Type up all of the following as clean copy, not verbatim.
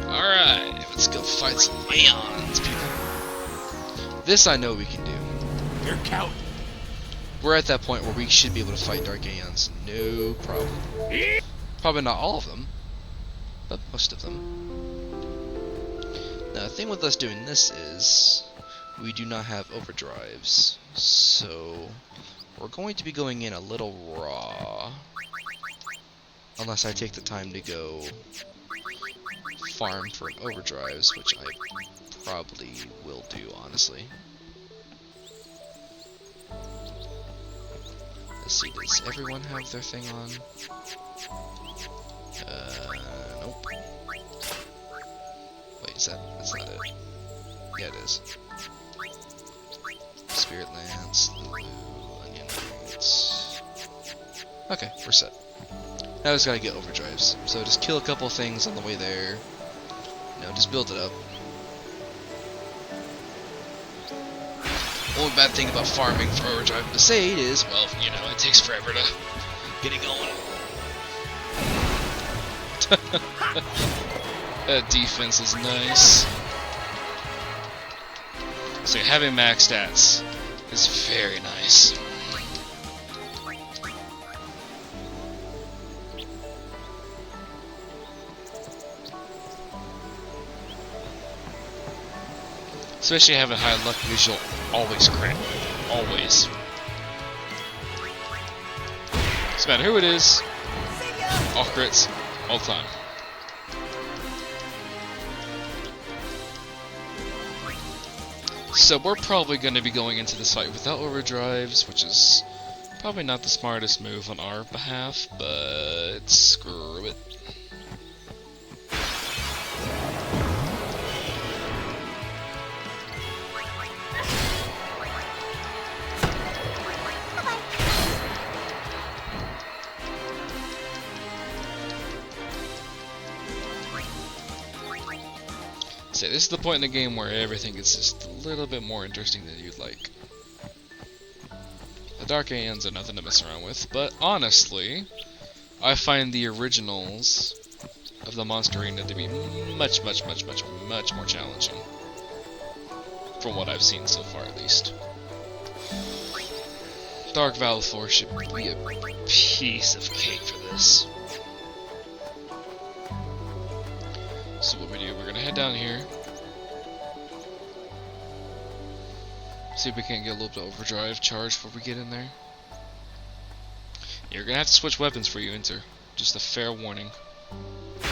Alright, let's go fight some Aeons, people. This I know we can do. You're counting. We're at that point where we should be able to fight Dark Aeons, no problem. Probably not all of them, but most of them. Now, the thing with us doing this is, we do not have overdrives, so we're going to be going in a little raw. Unless I take the time to go farm for overdrives, which I probably will do, honestly. Let's see, does everyone have their thing on? Nope. Wait, that's not it. Yeah, it is. Spirit Lance, Lulu, Onion Roots. Okay, we're set. Now we just gotta get overdrives. So just kill a couple things on the way there. You know, just build it up. Only bad thing about farming for overdrive in Besaid is, well, you know, it takes forever to get it going. That defense is nice. So having max stats is very nice. Especially having high luck because you'll always crit. Always. No matter who it is, all crits, all the time. So we're probably going to be going into this fight without overdrives, which is probably not the smartest move on our behalf, but screw it. So this is the point in the game where everything gets just a little bit more interesting than you'd like. The Dark Aeons are nothing to mess around with, but honestly, I find the originals of the Monster Arena to be much more challenging. From what I've seen so far, at least. Dark VALEFOR should be a piece of cake for this. So what we do, we're gonna head down here. See if we can't get a little bit of overdrive charge before we get in there. You're gonna have to switch weapons for you enter. Just a fair warning. You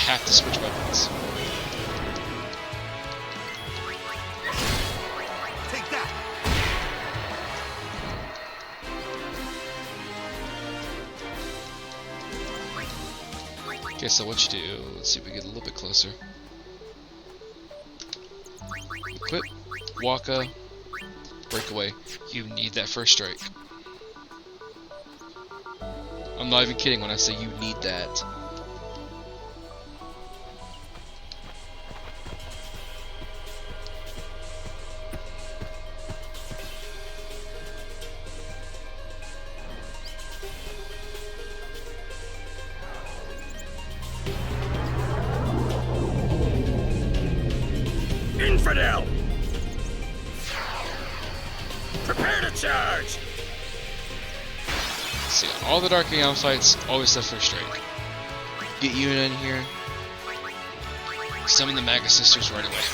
have to switch weapons. Take that. Okay, so what you do, let's see if we get a little bit closer. Equip, Waka, breakaway. You need that first strike. I'm not even kidding when I say you need that. Infidel! Prepare to charge! See, all the Dark Aeon fights always have first strike. Get you in here. Summon the Magus Sisters right away.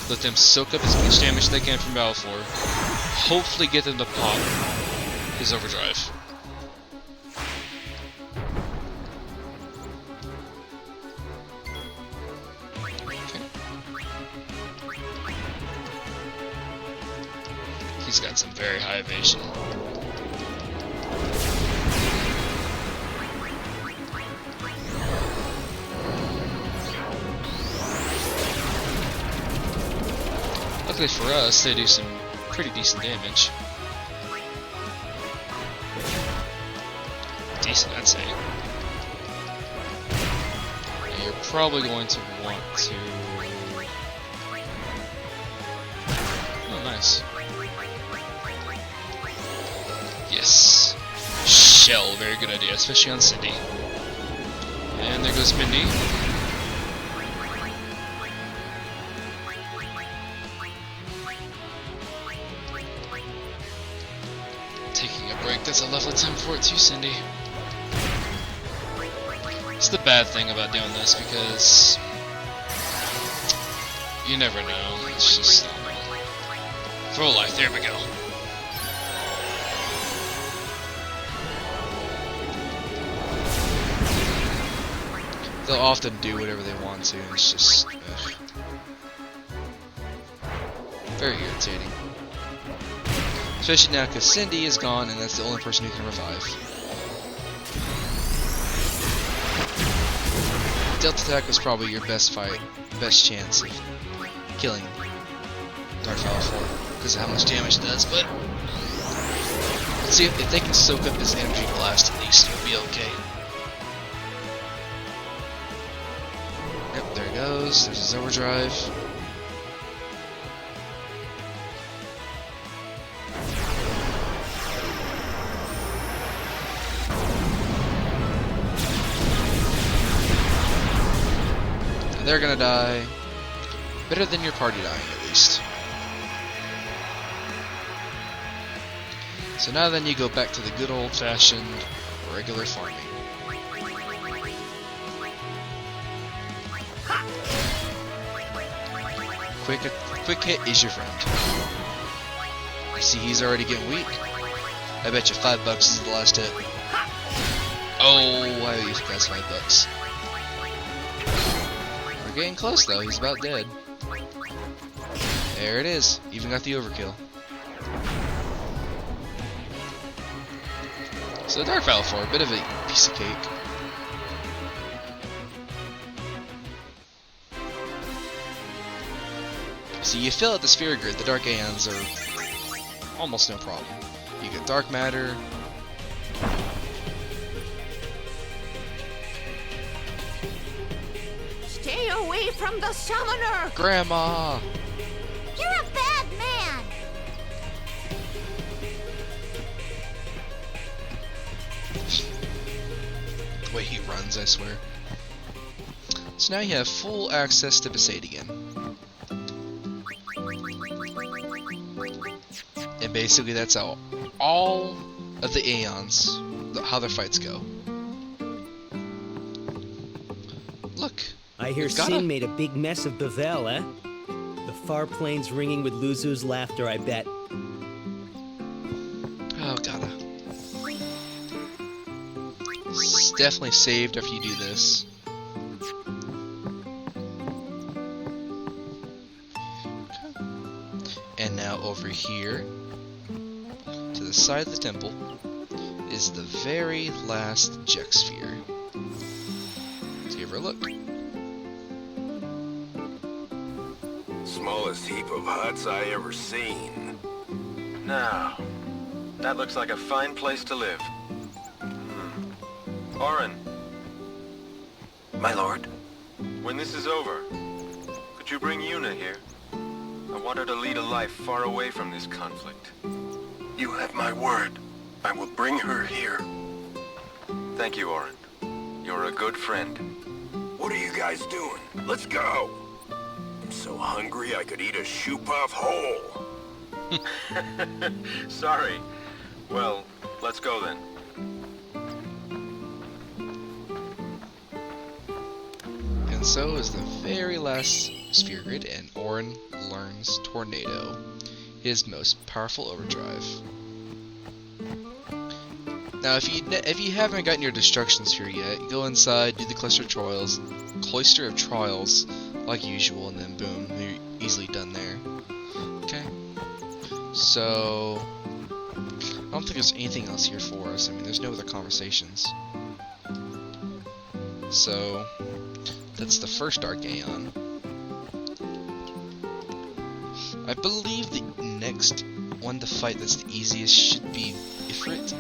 Let them soak up as much damage as they can from VALEFOR. Hopefully get them to pop his overdrive. He's got some very high evasion. Luckily for us, they do some pretty decent damage. Decent, I'd say. And you're probably going to want to... Oh, nice. Yes. Shell, very good idea, especially on Cindy. And there goes Mindy. a level 10 for it too, Cindy. It's the bad thing about doing this because you never know. It's just full life. There we go. They'll often do whatever they want to, and it's just very irritating. Especially now because Cindy is gone and that's the only person who can revive. Delta attack was probably your best chance of killing Dark VALEFOR because of how much damage it does, but let's see if they can soak up his energy blast at least, it'll be okay. Yep, there he goes, there's his overdrive. They're gonna die. Better than your party dying, at least. So now then you go back to the good old-fashioned regular farming. Quick hit is your friend. You see he's already getting weak. I bet you $5 is the last hit. Oh, I owe you guys $5. We're getting close though, he's about dead. There it is, even got the overkill. So Dark VALEFOR, a bit of a piece of cake. So you fill out the sphere grid, the Dark Aeons are almost no problem. You get Dark Matter. Stay away from the summoner! Grandma! You're a bad man! The way he runs, I swear. So now you have full access to Besaid again. And basically that's how all of the Aeons, how their fights go. Look. I hear Sin made a big mess of Bavel, eh? The far plains ringing with Luzu's laughter, I bet. Oh, gotta. It's definitely saved after you do this. Okay. And now over here, to the side of the temple, is the very last Jex Sphere. Let's give her a look. Smallest heap of huts I ever seen. Now, that looks like a fine place to live. Orin, My lord? when this is over, could you bring Yuna here? I want her to lead a life far away from this conflict. You have my word. I will bring her here. Thank you, Orin. You're a good friend. What are you guys doing? Let's go! I'm so hungry I could eat a shoe puff whole. Sorry. Well, let's go then. And so is the very last sphere grid, and Orin learns Tornado, his most powerful overdrive. Now, if you haven't gotten your destruction sphere yet, go inside, do the Cloister of Trials, like usual, and then boom, you're easily done there. Okay. So I don't think there's anything else here for us. I mean, there's no other conversations. So that's the first Dark Aeon. I believe the next one to fight that's the easiest should be IFIRIT.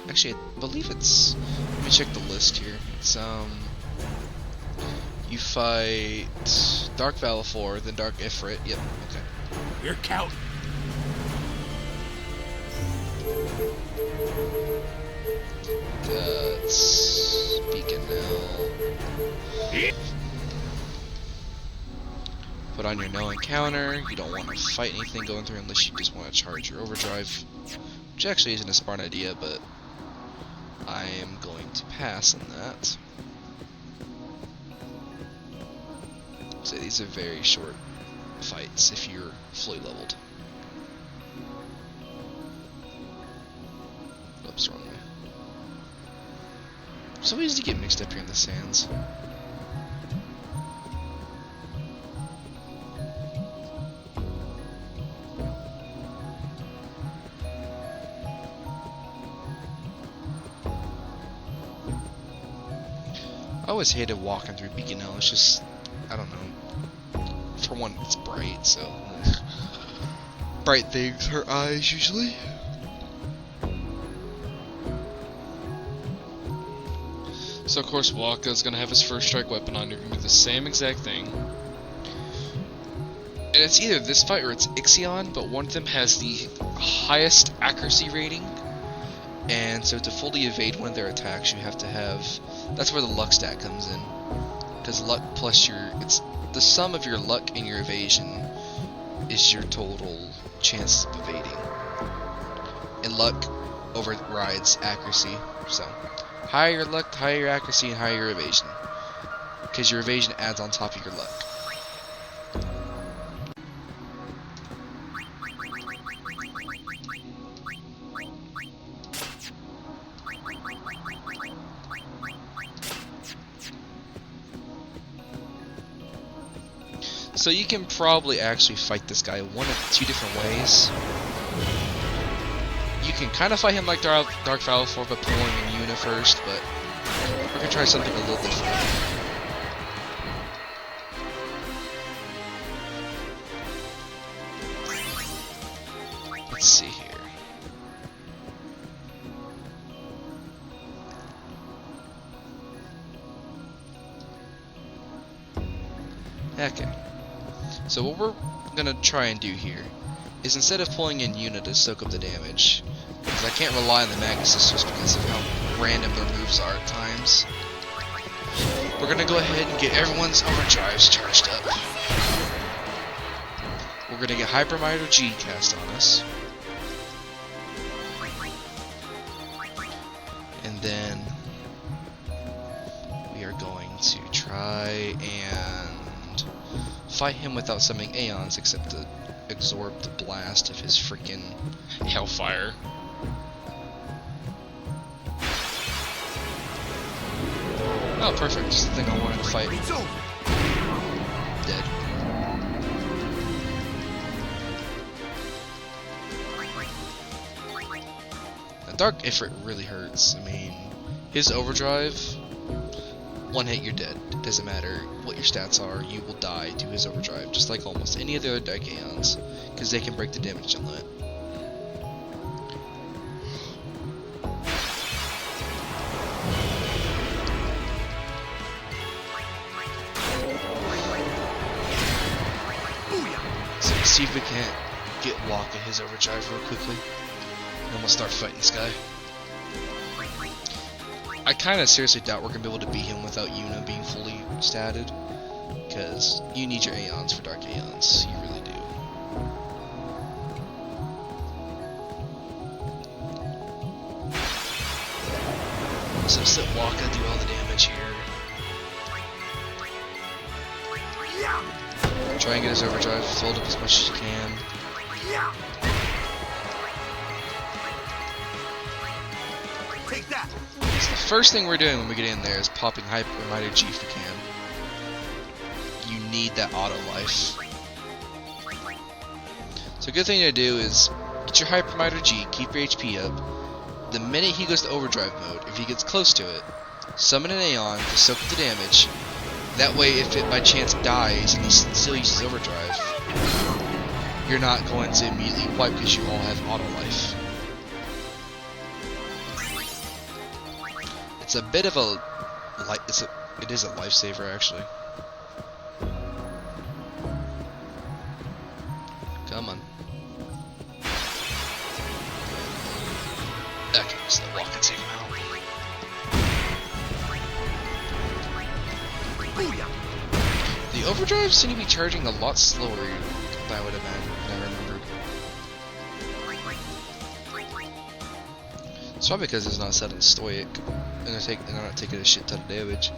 Actually, I believe it's... Let me check the list here. It's, you fight Dark VALEFOR, then Dark IFIRIT. Yep, okay. You're counting. Speaking now. Put on your no encounter. You don't want to fight anything going through unless you just want to charge your overdrive which actually isn't a smart idea, but I am going to pass on that. So these are very short fights if you're fully leveled. Oops, wrong way. So easy to get mixed up here in the sands. I always hated walking through Beacon Hill. It's just, I don't know. For one, it's bright, so bright things hurt eyes usually. So of course Waka's gonna have his first strike weapon on. You're gonna do the same exact thing. And it's either this fight or it's Ixion, but one of them has the highest accuracy rating. And so to fully evade one of their attacks, you have to have... That's where the luck stat comes in. Because luck plus it's the sum of your luck and your evasion is your total chance of evading. And luck overrides accuracy. So, higher your luck, higher your accuracy, and higher your evasion. Because your evasion adds on top of your luck. So you can probably actually fight this guy one of two different ways. You can kind of fight him like Dark VALEFOR by pulling in Yuna first, but we're going to try something a little different. Let's see here. Okay. So what we're gonna try and do here is instead of pulling in Yuna to soak up the damage, because I can't rely on the Magnuses just because of how random their moves are at times, we're gonna go ahead and get everyone's overdrives charged up. We're gonna get Hypermiter G cast on us. And then we are going to try and fight him without summoning Aeons, except to absorb the blast of his freaking Hellfire. Oh, perfect. Just the thing I wanted to fight. Dead. Now, Dark IFIRIT really hurts. I mean, his overdrive, one hit, you're dead. It doesn't matter what your stats are, you will die to his overdrive, just like almost any of the other Dark Aeons, because they can break the damage limit. So let's see if we can't get Waka his overdrive real quickly, and then we'll start fighting this guy. I kind of seriously doubt we're going to be able to beat him without Yuna being fully statted, because you need your Aeons for Dark Aeons, you really do. So let Waka do all the damage here. Try and get his overdrive filled up as much as you can. Take that. So the first thing we're doing when we get in there is popping Hypermiter G if we can. You need that auto life. So a good thing to do is get your Hypermiter G, keep your HP up. The minute he goes to overdrive mode, if he gets close to it, summon an Aeon to soak up the damage. That way, if it by chance dies and he still uses overdrive, you're not going to immediately wipe because you all have auto life. It's a bit of a it is a lifesaver actually. Come on. Okay, so the walk can take him out. The overdrives seem to be charging a lot slower than I would imagine. I remembered. probably because it's not set on stoic, and they're not taking a shit ton of damage.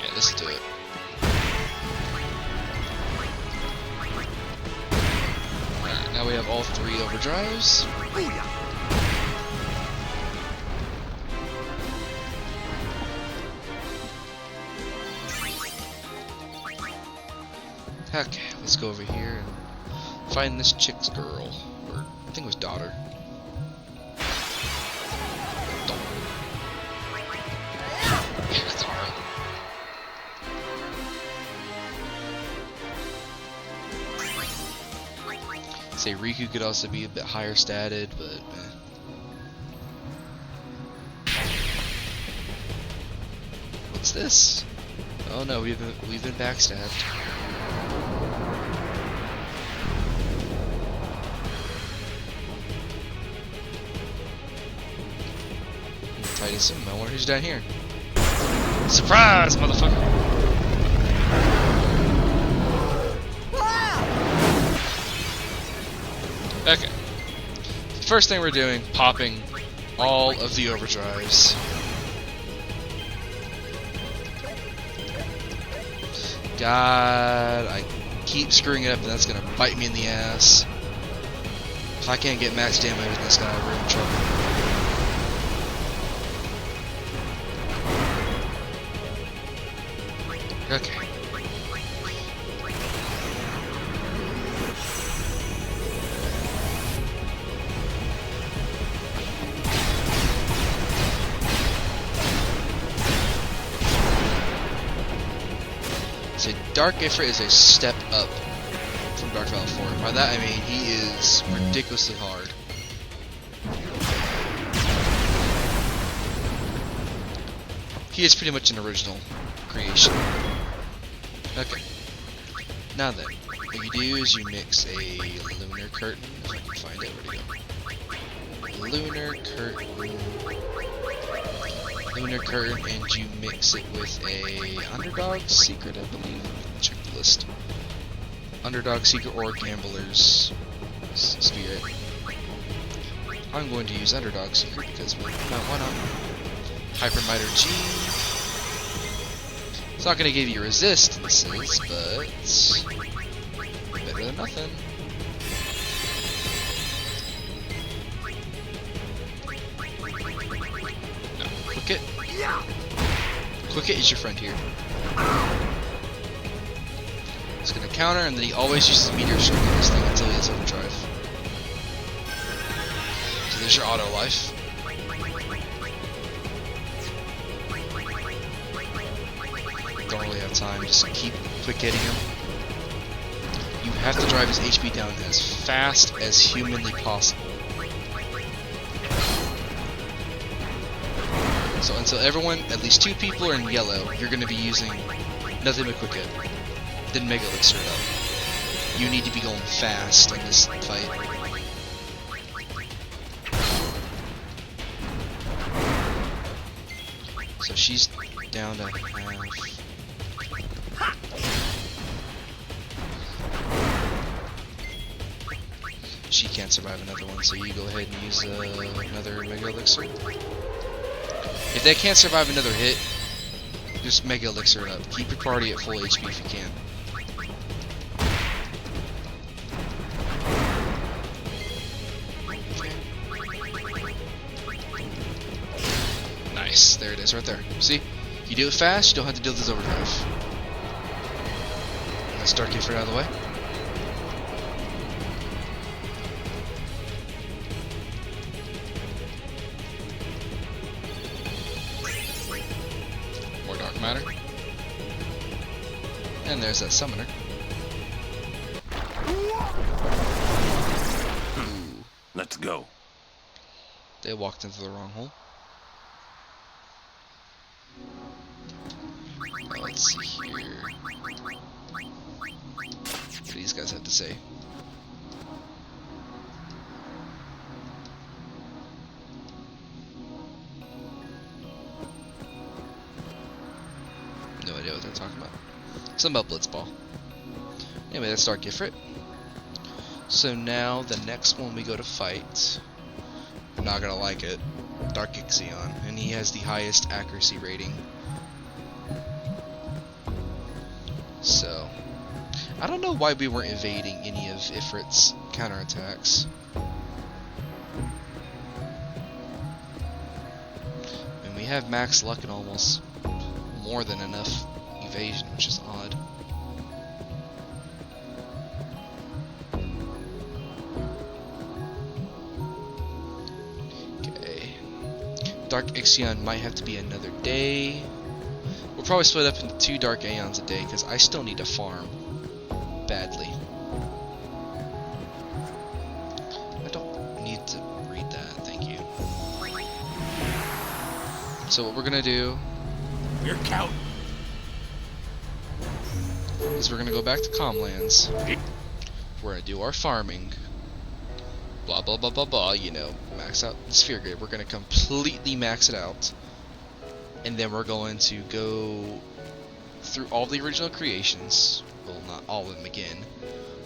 Yeah, let's do it. Alright, now we have all 3 overdrives. Okay, let's go over here and find this chick's girl, or I think it was daughter. Yeah, it's alright. Say Riku could also be a bit higher statted, but what's this? Oh no, we've been backstabbed. Titus, I wonder who's down here. Surprise, motherfucker! Okay. First thing we're doing, popping all of the overdrives. God, I keep screwing it up and that's gonna bite me in the ass. If I can't get max damage with this guy, we're in trouble. Okay. So Dark IFIRIT is a step up from Dark VALEFOR. By that I mean he is ridiculously hard. He is pretty much an original creation. Okay. Now then, what you do is you mix a lunar curtain, if I can find it, where'd it go? Lunar curtain, and you mix it with a underdog secret, I believe. Check the list. Underdog secret or gambler's spirit. I'm going to use underdog secret because why not? Hypermiter G. It's not going to give you resistances, but better than nothing. No, Quick It. Quick It is your friend here. It's going to counter, and then he always uses meteor strike on this thing until he has overdrive. So there's your auto life. Don't really have time, just keep quick hitting him. You have to drive his HP down as fast as humanly possible. So until everyone, at least 2 people are in yellow, you're going to be using nothing but quick hit. Then Mega Elixir it up. You need to be going fast in this fight. So she's down to half. She can't survive another one, so you go ahead and use another Mega Elixir. If they can't survive another hit, just Mega Elixir it up. Keep your party at full HP if you can. Nice, there it is right there. See? You do it fast, you don't have to deal with this overdrive. Let's Dark IFIRIT out of the way. More dark matter. And there's that summoner. Let's go. They walked into the wrong hole. Let's see here. What do these guys have to say? Something about Blitzball. Anyway, that's Dark IFIRIT. So now the next one we go to fight, I'm not gonna like it, Dark Ixion, and he has the highest accuracy rating. So I don't know why we weren't evading any of IFIRIT's counterattacks. And we have max luck and almost more than enough evasion, which is odd. Dark Ixion might have to be another day. We'll probably split up into 2 Dark Aeons a day because I still need to farm badly. I don't need to read that, thank you. So what we're gonna do We're counting. is we're gonna go back to Comlands. We're gonna do our farming. Blah blah blah blah blah, you know, max out the sphere grid. We're gonna completely max it out, and then we're going to go through all the original creations. Well, not all of them again.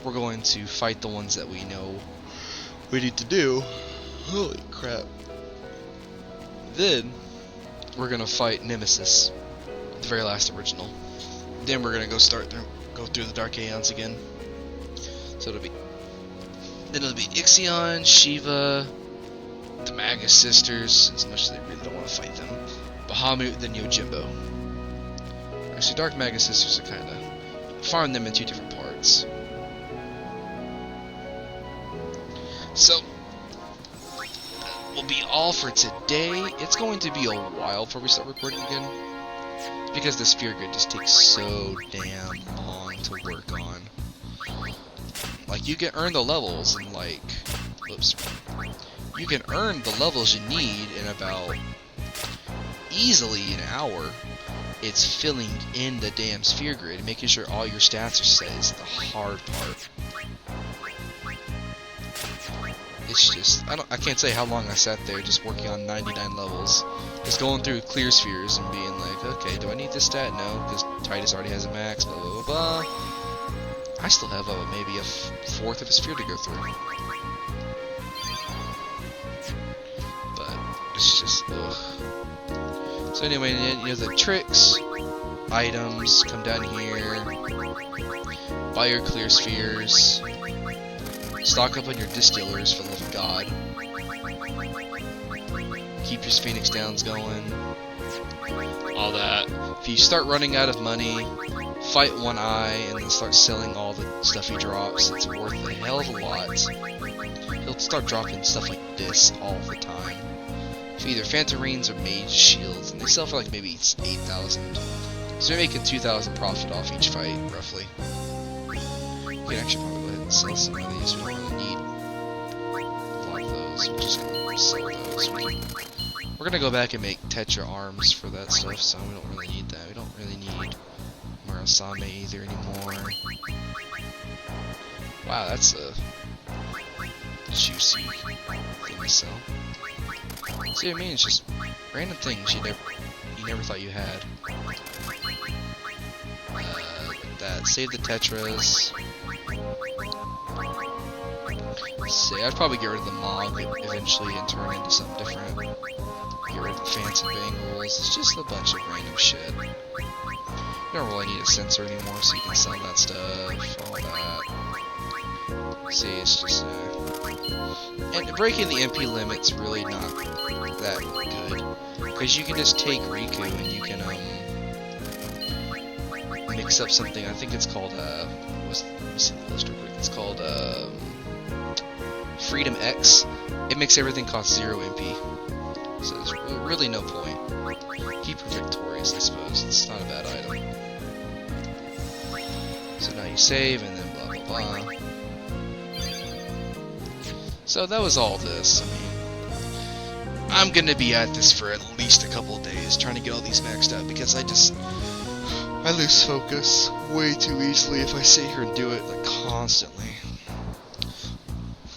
We're going to fight the ones that we know we need to do. Holy crap! Then we're gonna fight Nemesis, the very last original. Then we're gonna go through the Dark Aeons again. So it'll be Ixion, Shiva, the Magus Sisters, as much as they really don't want to fight them, Bahamut, then Yojimbo. Actually, Dark Magus Sisters are kind of farm them in 2 different parts. So that will be all for today. It's going to be a while before we start recording again, because the sphere grid just takes so damn long to work on. Like, you can earn the levels in like, whoops, you can earn the levels you need in about easily an hour. It's filling in the damn sphere grid, making sure all your stats are set is the hard part. It's just, I can't say how long I sat there just working on 99 levels, just going through clear spheres and being like, okay, do I need this stat? No, because Titus already has a max, blah blah blah blah. I still have maybe a fourth of a sphere to go through. But it's just, ugh. So anyway, you know, the tricks, items, come down here, buy your clear spheres, stock up on your distillers for the love of God, keep your Phoenix Downs going, all that. If you start running out of money, fight One Eye and then start selling all the stuff he drops. It's worth a hell of a lot. He'll start dropping stuff like this all the time. For either Phantarines or Mage Shields, and they sell for like maybe 8,000. So you're making 2,000 profit off each fight, roughly. You can actually probably go ahead and sell some of these. We don't really need a lot of those. We're just gonna sell those. We're gonna go back and make Tetra arms for that stuff, so we don't really need that. We don't really need Murasame either anymore. Wow, that's a juicy thing to sell. See what I mean? It's just random things you never thought you had. That save the Tetras. See, I'd probably get rid of the Mog eventually and turn into something different. Get rid of the Fancy Bangles. It's just a bunch of random shit. You don't really need a sensor anymore, so you can sell that stuff, all that. See, it's just, and breaking the MP limit's really not that good, because you can just take Riku and you can, mix up something, I think it's called, let me see the list real quick, it's called, Freedom X. It makes everything cost 0 MP, so there's really no point. Keep her victorious, I suppose, it's not a bad item. So now you save, and then blah blah blah. So that was all this. I mean, I'm gonna be at this for at least a couple of days, trying to get all these maxed out, because I lose focus way too easily if I sit here and do it, like, constantly.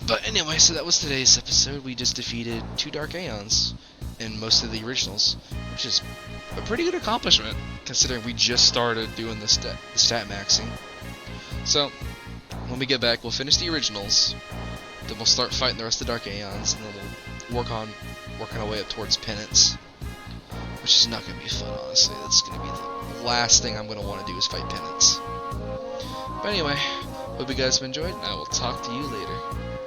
But anyway, so that was today's episode. We just defeated 2 Dark Aeons, in most of the originals, which is a pretty good accomplishment considering we just started doing the stat maxing. So when we get back, we'll finish the originals, then we'll start fighting the rest of the Dark Aeons, and then we'll working our way up towards penance, which is not going to be fun, honestly. That's going to be the last thing I'm going to want to do is fight penance. But anyway, hope you guys have enjoyed, and I will talk to you later.